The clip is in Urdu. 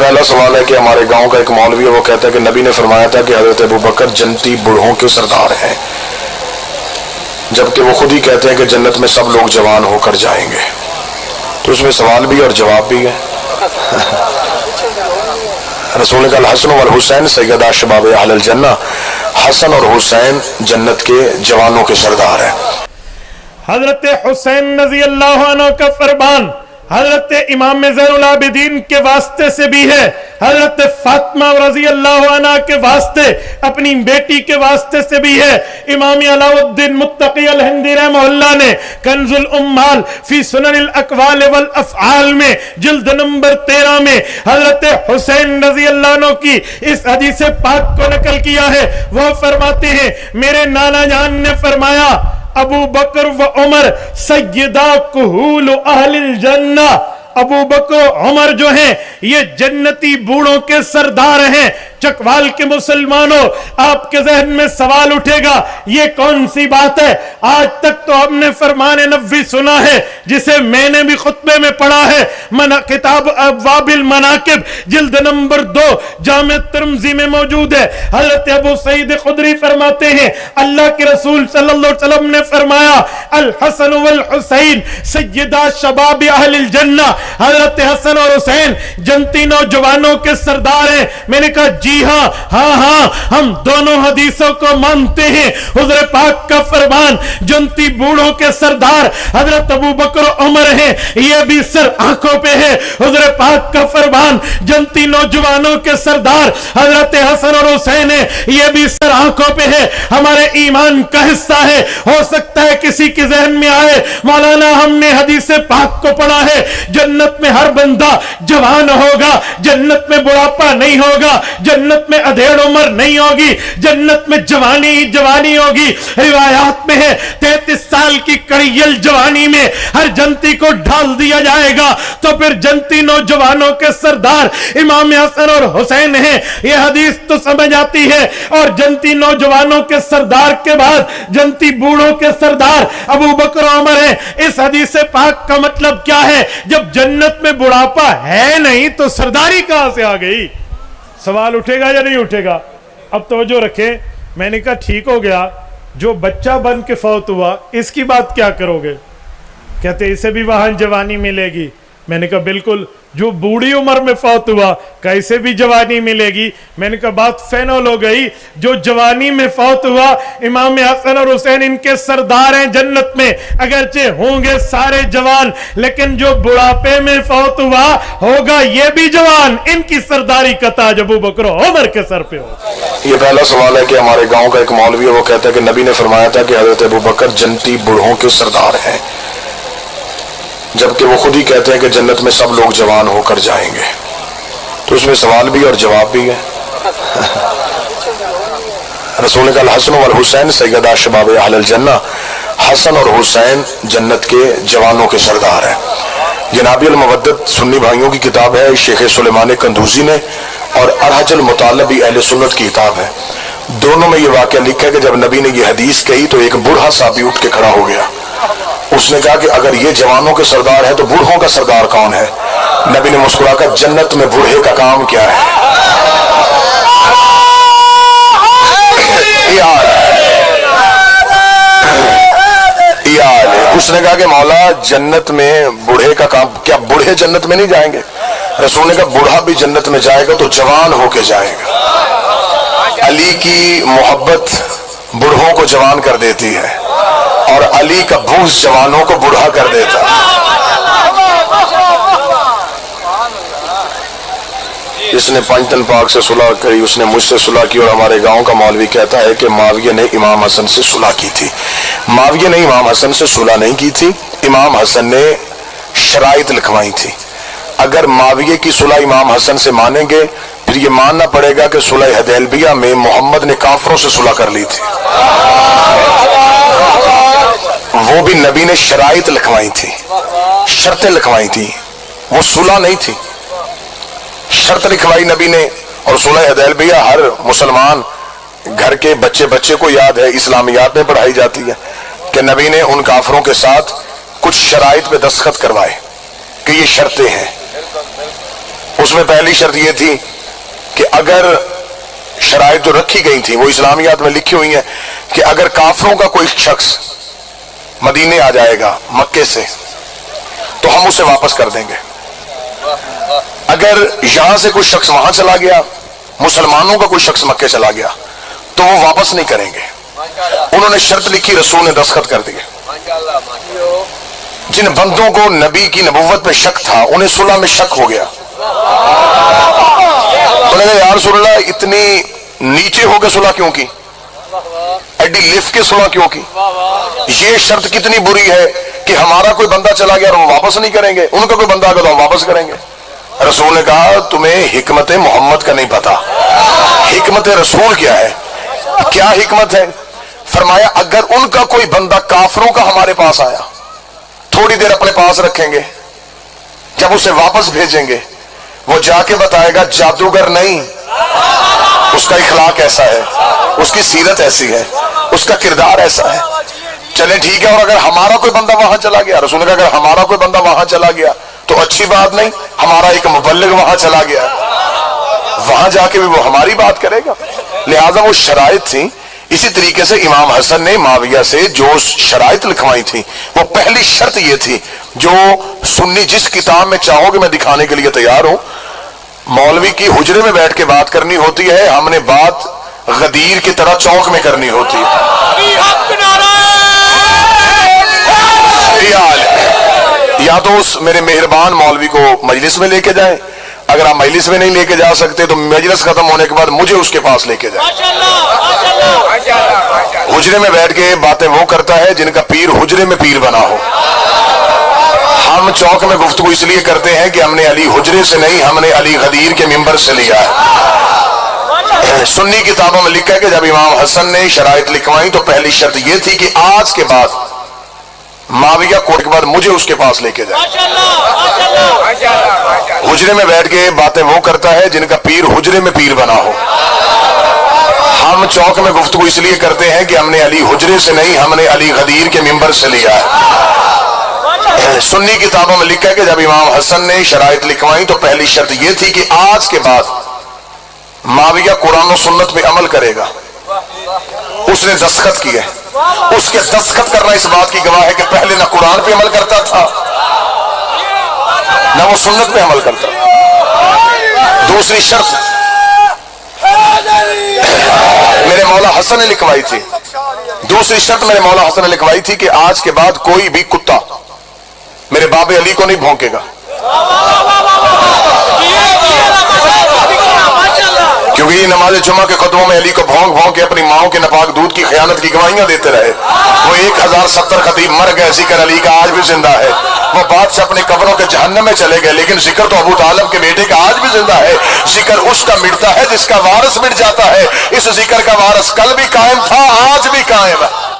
پہلا سوال ہے کہ ہمارے گاؤں کا ایک مولوی ہے، وہ کہتا ہے کہ نبی نے فرمایا تھا کہ حضرت ابوبکر جنتی بوڑھوں کے سردار ہیں، جبکہ وہ خود ہی کہتے ہیں کہ جنت میں سب لوگ جوان ہو کر جائیں گے۔ تو اس میں سوال بھی اور جواب بھی ہے۔ رسول نے کہا الحسن والحسین سیدا شباب اہل الجنہ، حسن اور حسین جنت کے جوانوں کے سردار ہیں۔ حضرت حسین رضی اللہ عنہ کا فرمان حضرت امام زین العابدین کے واسطے سے بھی ہے، حضرت فاطمہ رضی اللہ عنہ کے واسطے، اپنی بیٹی کے واسطے سے بھی ہے۔ امام علاء الدین متقی الہندی رحمہ اللہ نے کنز الامال فی سنن الاقوال والافعال میں جلد نمبر 13 میں حضرت حسین رضی اللہ عنہ کی اس حدیث پاک کو نقل کیا ہے۔ وہ فرماتے ہیں میرے نانا جان نے فرمایا ابو بکر و عمر سیدہ کہول اہل الجنہ، ابو بکر و عمر جو ہیں یہ جنتی بوڑھوں کے سردار ہیں۔ چکوال کے مسلمانوں، آپ کے ذہن میں سوال اٹھے گا یہ کون سی بات ہے؟ آج تک تو ہم نے فرمان نبوی سنا ہے جسے میں نے بھی خطبے میں پڑھا ہے، کتاب ابواب المناقب جلد نمبر 2 جامع ترمذی میں موجود ہے۔ حضرت ابو سعید خدری فرماتے ہیں اللہ کے رسول صلی اللہ علیہ وسلم نے فرمایا الحسن والحسین سیدہ شباب اہل الجنہ، حضرت حسن اور حسین جنتی نوجوانوں کے سردار ہیں۔ میں نے کہا جی ہاں ہم دونوں حدیثوں کو مانتے ہیں۔ حضور پاک کا فرمان جنتی بوڑھوں کے سردار حضرت ابو بکر و عمر ہیں، یہ بھی سر آنکھوں پہ ہے۔ حضور پاک کا فرمان جنتی نوجوانوں کے سردار حضرت حسن اور حسین ہیں، یہ بھی سر آنکھوں پہ ہے۔ ہمارے ایمان کا حصہ ہے۔ ہو سکتا ہے کسی کے ذہن میں آئے مولانا ہم نے حدیث پاک کو پڑھا ہے جنت میں ہر بندہ جوان ہوگا، جنت میں بڑھاپا نہیں ہوگا، جنت میں ادھیڑ عمر نہیں ہوگی، جنت میں جوانی ہی جوانی ہوگی۔ روایات میں ہے 33 سال کی کڑیل جوانی میں ہر جنتی کو ڈھال دیا جائے گا۔ تو پھر جنتی نوجوانوں کے سردار امام حسن اور حسین ہیں، یہ حدیث تو سمجھ آتی ہے۔ اور جنتی نوجوانوں کے سردار کے بعد جنتی بوڑھوں کے سردار ابو بکر و عمر ہیں۔ اس حدیث پاک کا مطلب کیا ہے؟ جب جنت میں بڑھاپا ہے نہیں تو سرداری کہاں سے آ گئی؟ سوال اٹھے گا یا نہیں اٹھے گا؟ اب توجہ رکھیں۔ میں نے کہا ٹھیک ہو گیا، جو بچہ بن کے فوت ہوا اس کی بات کیا کرو گے؟ کہتے اسے بھی وہاں جوانی ملے گی۔ میں نے کہا بالکل، جو بوڑھی عمر میں فوت ہوا کیسے بھی جوانی ملے گی؟ میں نے کہا بات فینول ہو گئی، جو جوانی میں فوت ہوا امام حسن اور حسین ان کے سردار ہیں جنت میں، اگرچہ ہوں گے سارے جوان، لیکن جو بڑھاپے میں فوت ہوا ہوگا یہ بھی جوان، ان کی سرداری کا تاج ابو بکر و عمر کے سر پہ ہو۔ یہ پہلا سوال ہے کہ ہمارے گاؤں کا ایک مولوی ہے، وہ کہتا ہے کہ نبی نے فرمایا تھا کہ حضرت ابوبکر جنتی بوڑھوں کے سردار ہیں، جبکہ وہ خود ہی کہتے ہیں کہ جنت میں سب لوگ جوان ہو کر جائیں گے۔ تو اس میں سوال بھی اور جواب بھی ہے۔ رسول نے کہا الحسن والحسین سیدا شباب اہل الجنہ، حسن اور حسین جنت کے جوانوں کے سردار ہیں۔ جناب المودت سنی بھائیوں کی کتاب ہے، شیخ سلیمان قندوزی نے، اور ارحج المطالب اہل سنت کی کتاب ہے۔ دونوں میں یہ واقعہ لکھا ہے کہ جب نبی نے یہ حدیث کہی تو ایک بوڑھا صحابی اٹھ کے کھڑا ہو گیا۔ اس نے کہا کہ اگر یہ جوانوں کے سردار ہے تو بوڑھوں کا سردار کون ہے؟ نبی نے مسکرا کر جنت میں بوڑھے کا کام کیا ہے؟ اس نے کہا کہ مولا جنت میں بوڑھے کا کام کیا؟ بوڑھے جنت میں نہیں جائیں گے؟ رسول نے کہا بوڑھا بھی جنت میں جائے گا تو جوان ہو کے جائے گا۔ علی کی محبت بوڑھوں کو جوان کر دیتی ہے اور علی کا بوس جوانوں کو بوڑھا کر دیتا ہے۔ جس نے پنجتن پاک سے صلح کری اس نے مجھ سے صلح کی، اور ہمارے گاؤں کا مولوی کہتا ہے کہ معاویہ نے امام حسن سے صلح کی تھی۔ معاویہ نے امام حسن سے صلح نہیں کی تھی، امام حسن نے شرائط لکھوائی تھی۔ اگر معاویہ کی صلح امام حسن سے مانیں گے پھر یہ ماننا پڑے گا کہ صلح حدیبیہ میں محمد نے کافروں سے صلح کر لی تھی، وہ بھی نبی نے شرائط لکھوائی تھی، شرطیں لکھوائی تھی، وہ صلح نہیں تھی۔ شرط لکھوائی نبی نے، اور صلح حدیبیہ ہر مسلمان گھر کے بچے کو یاد ہے، اسلامیات میں پڑھائی جاتی ہے کہ نبی نے ان کافروں کے ساتھ کچھ شرائط پہ دستخط کروائے کہ یہ شرطیں ہیں۔ اس میں پہلی شرط یہ تھی کہ اگر شرائط جو رکھی گئی تھی وہ اسلامیات میں لکھی ہوئی ہیں کہ اگر کافروں کا کوئی شخص مدینے آ جائے گا مکے سے تو ہم اسے واپس کر دیں گے. اگر یہاں سے کوئی شخص وہاں چلا گیا، مسلمانوں کا کوئی شخص مکے چلا گیا، تو وہ واپس نہیں کریں گے. انہوں نے شرط لکھی، رسول نے دستخط کر دیے. جن بندوں کو نبی کی نبوت میں شک تھا انہیں صلح میں شک ہو گیا. انہوں نے یا رسول اللہ اتنی نیچے ہو کے صلح کیوں کی، ایڈی لفٹ کے صلح کیوں کی؟ یہ شرط کتنی بری ہے کہ ہمارا کوئی بندہ چلا گیا اور وہ واپس نہیں کریں گے، ان کا کوئی بندہ آ گیا تو ہم واپس کریں گے. رسول نے کہا تمہیں حکمت محمد کا نہیں پتا، حکمت رسول کیا ہے. کیا حکمت ہے؟ فرمایا اگر ان کا کوئی بندہ کافروں کا ہمارے پاس آیا، تھوڑی دیر اپنے پاس رکھیں گے، جب اسے واپس بھیجیں گے وہ جا کے بتائے گا جادوگر نہیں، اس کا اخلاق ایسا ہے، اس کی سیرت ایسی ہے، اس کا کردار ایسا ہے. چلیں ٹھیک ہے. اور اگر ہمارا کوئی بندہ وہاں چلا گیا، رسول نے کہا اگر ہمارا کوئی بندہ وہاں چلا گیا تو اچھی بات نہیں، ہمارا ایک مبلغ وہاں چلا گیا، وہاں جا کے بھی وہ ہماری بات کرے گا. لہذا وہ شرائط تھیں. اسی طریقے سے امام حسن نے معاویہ سے جو شرائط لکھوائی تھی وہ پہلی شرط یہ تھی، جو سنی جس کتاب میں چاہو کہ میں دکھانے کے لیے تیار ہوں، مولوی کی حجرے میں بیٹھ کے بات کرنی ہوتی ہے، ہم نے بات غدیر کی طرح چوک میں کرنی ہوتی ہے. یا تو اس میرے مہربان مولوی کو مجلس میں لے کے جائیں، اگر آپ مجلس میں نہیں لے کے جا سکتے تو مجلس ختم ہونے کے بعد مجھے اس کے پاس لے کے جائیں. حجرے میں بیٹھ کے باتیں وہ کرتا ہے جن کا پیر حجرے میں پیر بنا ہو. ہم چوک میں گفتگو اس لیے کرتے ہیں کہ ہم نے علی حجرے سے نہیں، ہم نے علی غدیر کے ممبر سے لیا ہے. سنی کتابوں میں لکھا ہے کہ جب امام حسن نے شرائط لکھوائی تو پہلی شرط یہ تھی کہ آج کے بعد معاویہ کوٹ کے بعد مجھے اس کے پاس لے کے جائے. حجرے میں بیٹھ کے باتیں وہ کرتا ہے جن کا پیر حجرے میں پیر بنا ہو. ہم چوک میں گفتگو اس لیے کرتے ہیں کہ ہم نے علی حجرے سے نہیں، ہم نے علی غدیر کے ممبر سے لیا ہے. سنی کتابوں میں لکھا ہے کہ جب امام حسن نے شرائط لکھوائی تو پہلی شرط یہ تھی کہ آج کے بعد معاویہ قرآن و سنت پہ عمل کرے گا. اس نے دستخط کیے، اس کے دستخط کرنا اس بات کی گواہ ہے کہ پہلے نہ قرآن پہ عمل کرتا تھا نہ وہ سنت پہ عمل کرتا. دوسری شرط میرے مولا حسن نے لکھوائی تھی، دوسری شرط میرے مولا حسن نے لکھوائی تھی کہ آج کے بعد کوئی بھی کتا میرے باب علی کو نہیں بھونکے گا، کیونکہ یہ نماز جمعہ کے خطبوں میں علی کو بھونک بھونک کے اپنی ماؤں کے ناپاک دودھ کی خیانت کی گواہیاں دیتے رہے. وہ 1070 خطیب مر گئے، ذکر علی کا آج بھی زندہ ہے. وہ بادشاہ اپنے قبروں کے جہنم میں چلے گئے، لیکن ذکر تو ابو طالب کے بیٹے کا آج بھی زندہ ہے. ذکر اس کا مٹتا ہے جس کا وارث مٹ جاتا ہے. اس ذکر کا وارث کل بھی قائم تھا، آج بھی قائم ہے.